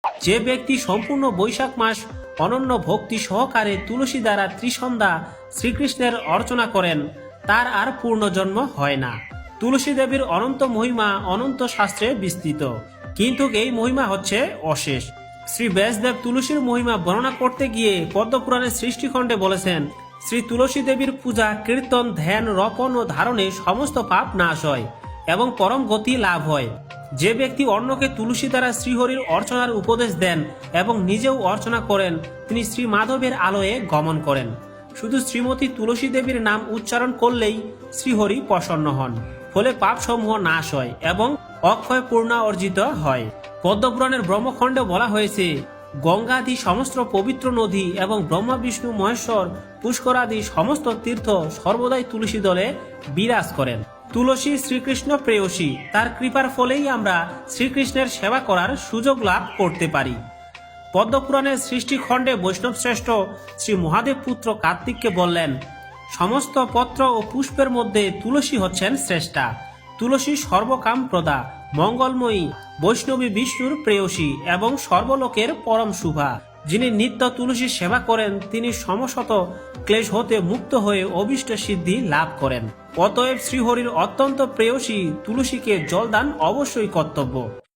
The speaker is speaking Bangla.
যে ব্যক্তি সম্পূর্ণ বৈশাখ মাস অনন্য ভক্তি সহকারে তুলসী দ্বারা ত্রিসন্ধ্যা শ্রীকৃষ্ণের অর্চনা করেন তার আর পূর্ণজন্ম হয় না। তুলসী দেবীর অনন্ত মহিমা অনন্ত শাস্ত্রে বিস্তৃত, কিন্তু এই মহিমা হচ্ছে অশেষ। শ্রী ব্যাসদেব তুলসীর মহিমা বর্ণনা করতে গিয়ে পদ্মপুরাণের সৃষ্টিখণ্ডে বলেছেন, শ্রী তুলসী দেবীর পূজা কীর্তন ধ্যান রপণ ও ধারণে সমস্ত পাপ নাশ হয় এবং পরম গতি লাভ হয়। যে ব্যক্তি অন্যকে তুলসী দ্বারা শ্রীহরির অর্চনার উপদেশ দেন এবং নিজেও অর্চনা করেন তিনি শ্রী মাধবের আলোয়ে গমন করেন। শুধু শ্রীমতী তুলসী দেবীর নাম উচ্চারণ করলেই শ্রীহরি প্রসন্ন হন, ফলে পাপসমূহ নাশ হয় এবং অক্ষয় পূর্ণা অর্জিত হয়। পদ্মপুরাণের ব্রহ্মখণ্ডে বলা হয়েছে, গঙ্গাদি সমস্ত পবিত্র নদী এবং ব্রহ্মা বিষ্ণু মহেশ্বর পুষ্করাদি সমস্ত তীর্থ সর্বদাই তুলসী দলে বিরাজ করেন। তুলসী শ্রীকৃষ্ণ প্রেয়সী, তার কৃপার ফলেই আমরা শ্রীকৃষ্ণের সেবা করার সুযোগ লাভ করতে পারি। পদ্মপুরাণের সৃষ্টিখণ্ডে বৈষ্ণব শ্রেষ্ঠ শ্রী মহাদেব পুত্র কার্তিককে বললেন, সমস্ত পত্র ও পুষ্পের মধ্যে তুলসী হচ্ছেন শ্রেষ্ঠা। তুলসী সর্বকাম প্রদা, মঙ্গলময়ী, বৈষ্ণবী বিষ্ণুর প্রেয়সী এবং সর্বলোকের পরম শুভা। যিনি নিত্য তুলসীর সেবা করেন তিনি সমশত ক্লেশ হতে মুক্ত হয়ে অভীষ্ট সিদ্ধি লাভ করেন। অতএব শ্রীহরির অত্যন্ত প্রেয়সী তুলসীকে জলদান অবশ্যই কর্তব্য।